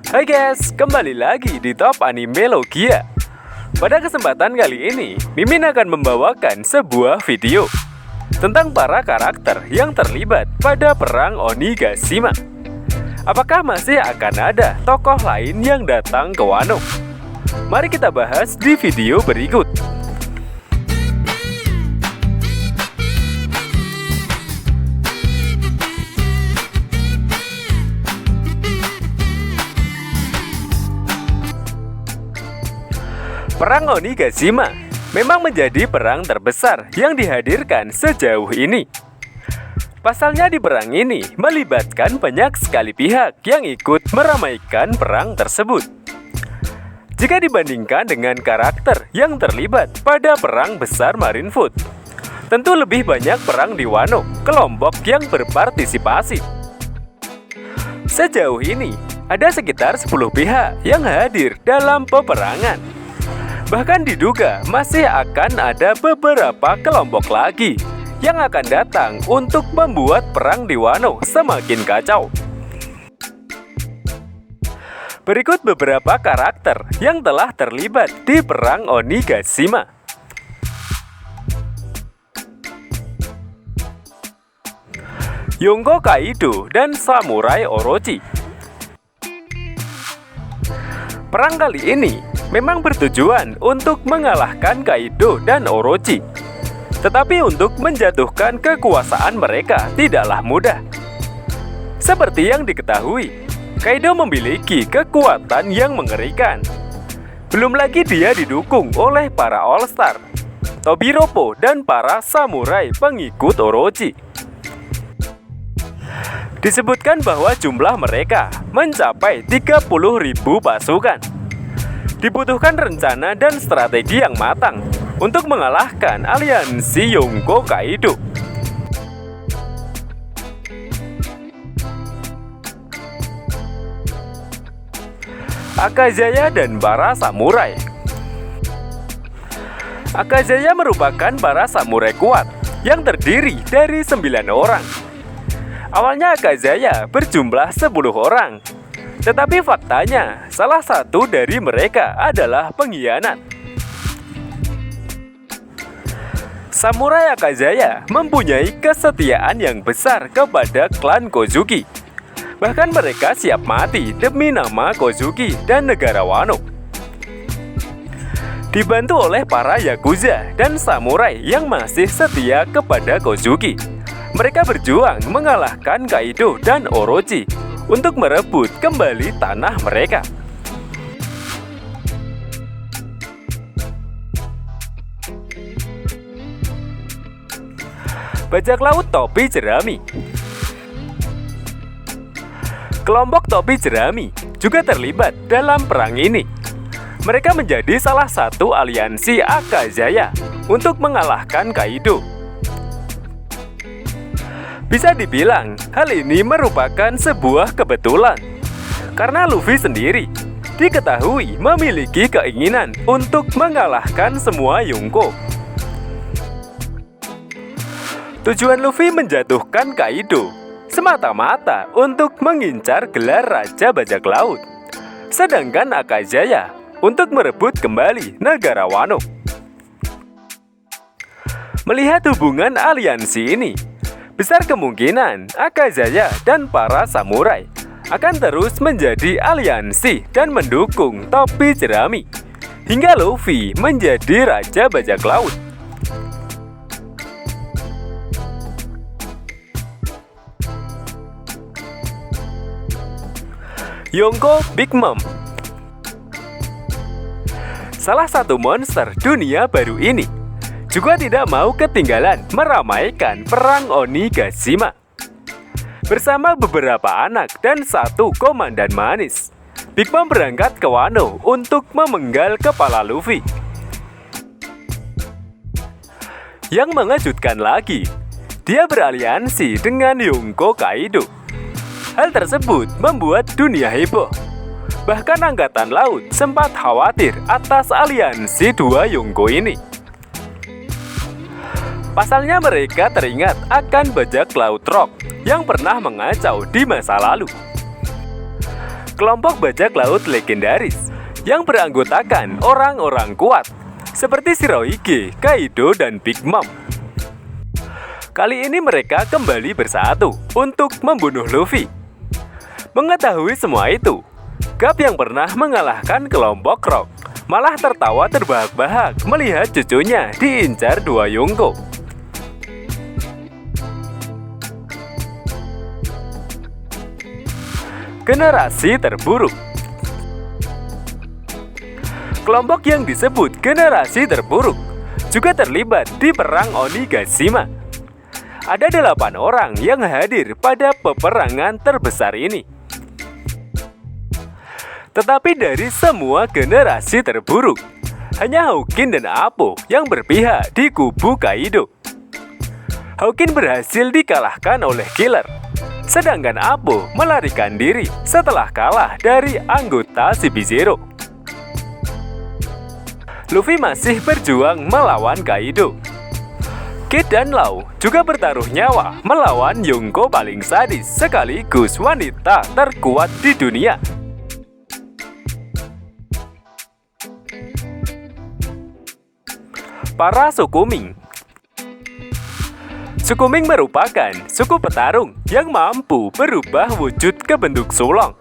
Hai guys, kembali lagi di Top Anime Logia. Pada kesempatan kali ini, Mimin akan membawakan sebuah video tentang para karakter yang terlibat pada perang Onigashima. Apakah masih akan ada tokoh lain yang datang ke Wano? Mari kita bahas di video berikut. Perang Onigashima memang menjadi perang terbesar yang dihadirkan sejauh ini. Pasalnya di perang ini melibatkan banyak sekali pihak yang ikut meramaikan perang tersebut. Jika dibandingkan dengan karakter yang terlibat pada perang besar Marineford, tentu lebih banyak perang di Wano, kelompok yang berpartisipasi. Sejauh ini ada sekitar 10 pihak yang hadir dalam peperangan. Bahkan diduga masih akan ada beberapa kelompok lagi yang akan datang untuk membuat perang di Wano semakin kacau. Berikut beberapa karakter yang telah terlibat di perang Onigashima. Yonko Kaido dan Samurai Orochi. Perang kali ini memang bertujuan untuk mengalahkan Kaido dan Orochi. Tetapi untuk menjatuhkan kekuasaan mereka tidaklah mudah. Seperti yang diketahui, Kaido memiliki kekuatan yang mengerikan. Belum lagi dia didukung oleh para All-Star, Tobiropo dan para samurai pengikut Orochi. Disebutkan bahwa jumlah mereka mencapai 30.000 pasukan. Dibutuhkan rencana dan strategi yang matang untuk mengalahkan aliansi Yonko Kaido. Akazaya dan para samurai. Akazaya merupakan para samurai kuat yang terdiri dari 9 orang. Awalnya Akazaya berjumlah 10 orang. Tetapi faktanya, salah satu dari mereka adalah pengkhianat. Samurai Akazaya mempunyai kesetiaan yang besar kepada klan Kozuki. Bahkan mereka siap mati demi nama Kozuki dan negara Wano. Dibantu oleh para Yakuza dan samurai yang masih setia kepada Kozuki, mereka berjuang mengalahkan Kaido dan Orochi untuk merebut kembali tanah mereka. Bajak laut topi jerami. Kelompok topi jerami juga terlibat dalam perang ini. Mereka menjadi salah satu aliansi Akazaya untuk mengalahkan Kaido. Bisa dibilang, hal ini merupakan sebuah kebetulan. Karena Luffy sendiri diketahui memiliki keinginan untuk mengalahkan semua Yonko. Tujuan Luffy menjatuhkan Kaido semata-mata untuk mengincar gelar Raja Bajak Laut. Sedangkan Akazaya untuk merebut kembali negara Wano. Melihat hubungan aliansi ini, besar kemungkinan Akazaya dan para samurai akan terus menjadi aliansi dan mendukung topi jerami hingga Luffy menjadi Raja Bajak Laut. Yonko Big Mom. Salah satu monster dunia baru ini juga tidak mau ketinggalan meramaikan perang Onigashima. Bersama beberapa anak dan satu komandan manis, Big Mom berangkat ke Wano untuk memenggal kepala Luffy. Yang mengejutkan lagi, dia beraliansi dengan Yonko Kaido. Hal tersebut membuat dunia heboh. Bahkan Angkatan Laut sempat khawatir atas aliansi dua Yonko ini. Pasalnya mereka teringat akan bajak laut Rock yang pernah mengacau di masa lalu. kelompok bajak laut legendaris yang beranggotakan orang-orang kuat seperti Shirohige, Kaido, dan Big Mom. Kali ini mereka kembali bersatu untuk membunuh Luffy. Mengetahui semua itu, Garp yang pernah mengalahkan kelompok Rock malah tertawa terbahak-bahak melihat cucunya diincar dua Yonko. Generasi terburuk. Kelompok yang disebut generasi terburuk juga terlibat di perang Onigashima. Ada 8 orang yang hadir pada peperangan terbesar ini. Tetapi dari semua generasi terburuk, hanya Hawkins dan Appo yang berpihak di kubu Kaido. Hawkins berhasil dikalahkan oleh Killer, sedangkan Appo melarikan diri setelah kalah dari anggota CP0. Luffy masih berjuang melawan Kaido. Kid dan Law juga bertaruh nyawa melawan Yonko paling sadis sekaligus wanita terkuat di dunia. Para suku Ming. Suku Ming merupakan suku petarung yang mampu berubah wujud ke bentuk sulong.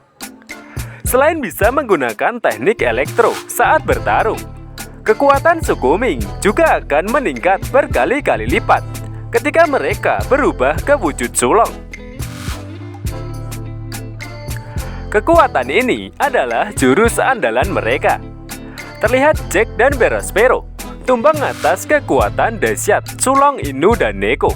Selain bisa menggunakan teknik elektro saat bertarung, kekuatan suku Ming juga akan meningkat berkali-kali lipat ketika mereka berubah ke wujud sulong. Kekuatan ini adalah jurus andalan mereka. Terlihat Jack dan Berospero tumbang atas kekuatan dahsyat sulong Inu dan Neko.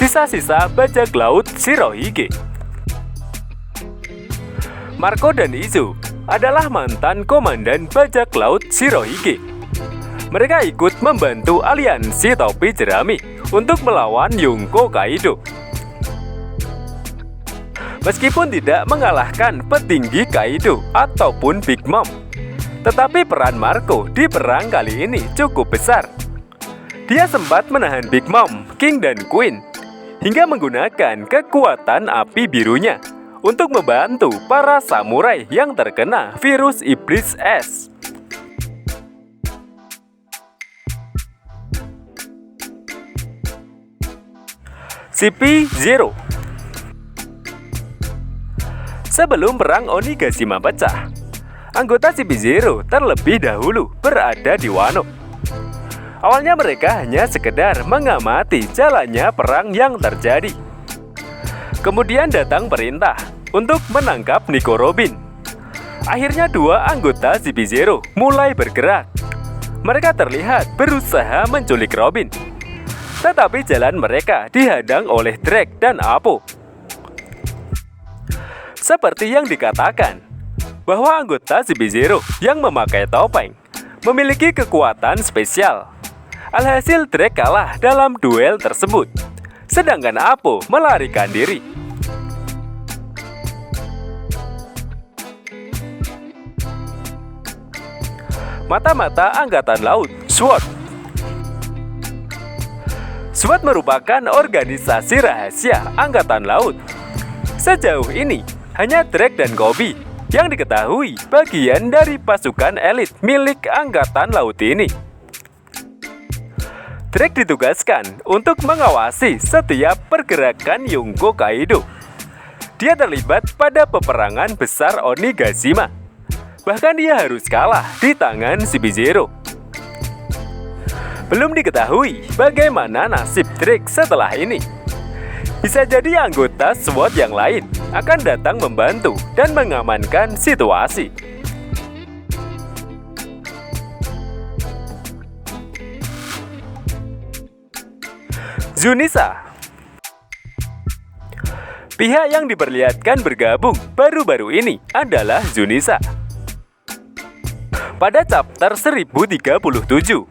Sisa-sisa bajak laut Shirohige. Marco dan Izo adalah mantan komandan bajak laut Shirohige. Mereka ikut membantu aliansi topi jerami untuk melawan Yonko Kaido. Meskipun tidak mengalahkan petinggi Kaido ataupun Big Mom, tetapi peran Marco di perang kali ini cukup besar. Dia sempat menahan Big Mom, King, dan Queen hingga menggunakan kekuatan api birunya untuk membantu para samurai yang terkena virus iblis es. CP0. Sebelum perang Onigashima pecah, anggota CP0 terlebih dahulu berada di Wano. Awalnya mereka hanya sekedar mengamati jalannya perang yang terjadi. Kemudian datang perintah untuk menangkap Nico Robin. Akhirnya dua anggota CP0 mulai bergerak. Mereka terlihat berusaha menculik Robin, tetapi jalan mereka dihadang oleh Drake dan Appo. Seperti yang dikatakan, bahwa anggota CP0 yang memakai topeng memiliki kekuatan spesial. Alhasil Drake kalah dalam duel tersebut, sedangkan Appo melarikan diri. Mata-mata Angkatan Laut, SWORD. SWORD merupakan organisasi rahasia Angkatan Laut. Sejauh ini, hanya Drake dan Kobe yang diketahui bagian dari pasukan elit milik Angkatan Laut ini. Drake ditugaskan untuk mengawasi setiap pergerakan Yonko Kaido. Dia terlibat pada peperangan besar Onigashima. Bahkan dia harus kalah di tangan CP0. Belum diketahui bagaimana nasib Drake setelah ini. Bisa jadi anggota SWORD yang lain akan datang membantu dan mengamankan situasi. Zunisa. Pihak yang diperlihatkan bergabung baru-baru ini adalah Zunisa. Pada chapter 1037,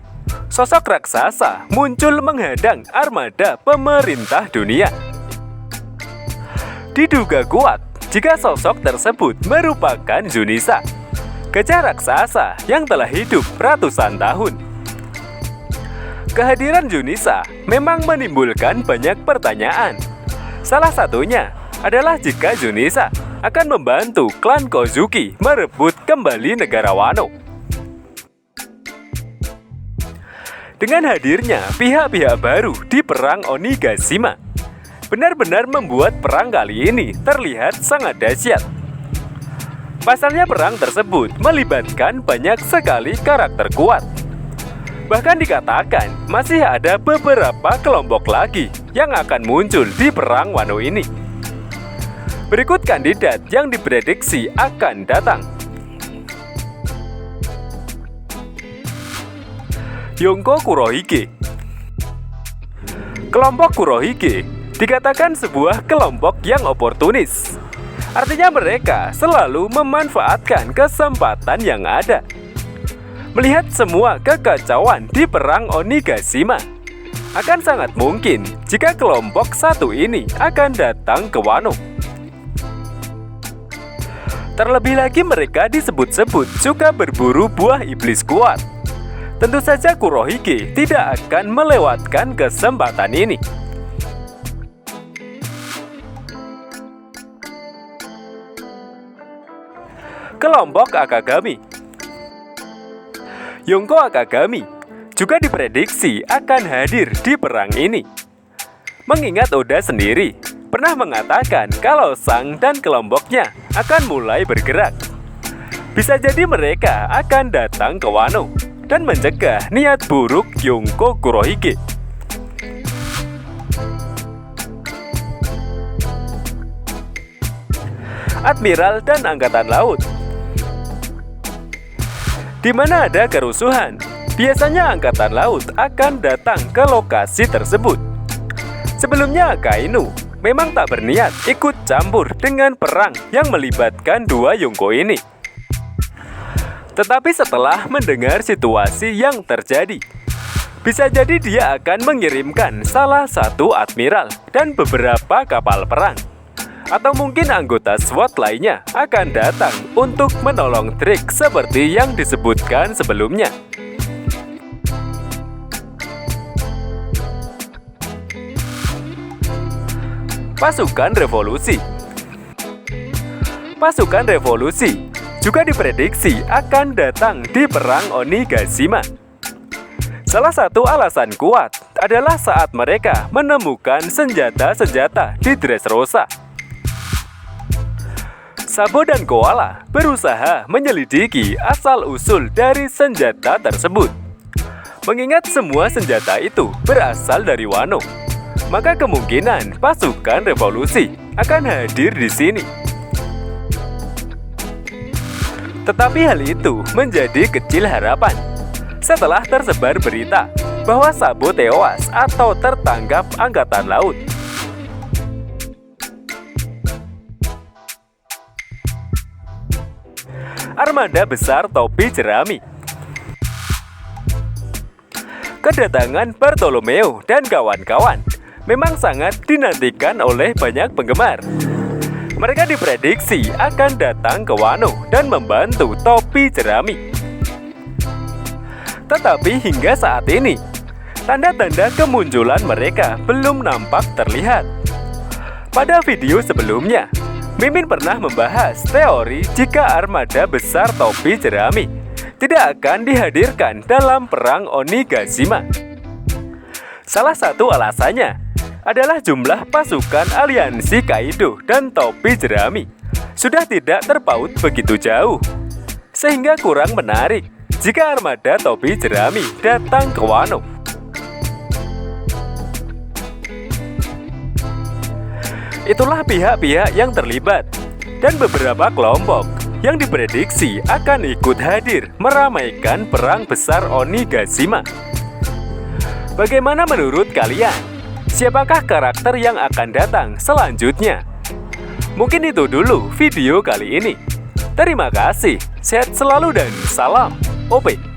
sosok raksasa muncul menghadang armada pemerintah dunia. Diduga kuat jika sosok tersebut merupakan Zunisa, gajah raksasa yang telah hidup ratusan tahun. Kehadiran Junisa memang menimbulkan banyak pertanyaan. Salah satunya adalah jika Junisa akan membantu klan Kozuki merebut kembali negara Wano. Dengan hadirnya pihak-pihak baru di perang Onigashima, benar-benar membuat perang kali ini terlihat sangat dahsyat. Pasalnya perang tersebut melibatkan banyak sekali karakter kuat. Bahkan dikatakan masih ada beberapa kelompok lagi yang akan muncul di perang Wano ini. Berikut kandidat yang diprediksi akan datang. Yonko Kurohige. Kelompok Kurohige dikatakan sebuah kelompok yang oportunis. Artinya mereka selalu memanfaatkan kesempatan yang ada. Melihat semua kekacauan di perang Onigashima, akan sangat mungkin jika kelompok satu ini akan datang ke Wano. Terlebih lagi mereka disebut-sebut suka berburu buah iblis kuat. Tentu saja Kurohige tidak akan melewatkan kesempatan ini. Kelompok Akagami. Yonko Akagami juga diprediksi akan hadir di perang ini. Mengingat Oda sendiri pernah mengatakan kalau Sang dan kelompoknya akan mulai bergerak. Bisa jadi mereka akan datang ke Wano dan mencegah niat buruk Yonko Kurohige. Admiral dan Angkatan Laut. Di mana ada kerusuhan, biasanya Angkatan Laut akan datang ke lokasi tersebut. Sebelumnya Akainu memang tak berniat ikut campur dengan perang yang melibatkan dua Yonko ini. Tetapi setelah mendengar situasi yang terjadi, bisa jadi dia akan mengirimkan salah satu admiral dan beberapa kapal perang. Atau mungkin anggota SWAT lainnya akan datang untuk menolong Drake seperti yang disebutkan sebelumnya. Pasukan Revolusi. Pasukan Revolusi juga diprediksi akan datang di perang Onigashima. Salah satu alasan kuat adalah saat mereka menemukan senjata-senjata di Dressrosa. Sabo dan Koala berusaha menyelidiki asal-usul dari senjata tersebut. Mengingat semua senjata itu berasal dari Wano, maka kemungkinan pasukan revolusi akan hadir di sini. Tetapi hal itu menjadi kecil harapan setelah tersebar berita bahwa Sabo tewas atau tertangkap Angkatan Laut. Armada besar topi jerami. Kedatangan Bartolomeo dan kawan-kawan memang sangat dinantikan oleh banyak penggemar. Mereka diprediksi akan datang ke Wano dan membantu topi jerami. Tetapi hingga saat ini, tanda-tanda kemunculan mereka belum nampak terlihat. Pada video sebelumnya, Mimin pernah membahas teori jika armada besar topi jerami tidak akan dihadirkan dalam perang Onigashima. Salah satu alasannya adalah jumlah pasukan aliansi Kaido dan topi jerami sudah tidak terpaut begitu jauh, sehingga kurang menarik jika armada topi jerami datang ke Wano. Itulah pihak-pihak yang terlibat dan beberapa kelompok yang diprediksi akan ikut hadir meramaikan perang besar Onigashima. Bagaimana menurut kalian? Siapakah karakter yang akan datang selanjutnya? Mungkin itu dulu video kali ini. Terima kasih, sehat selalu dan salam OP.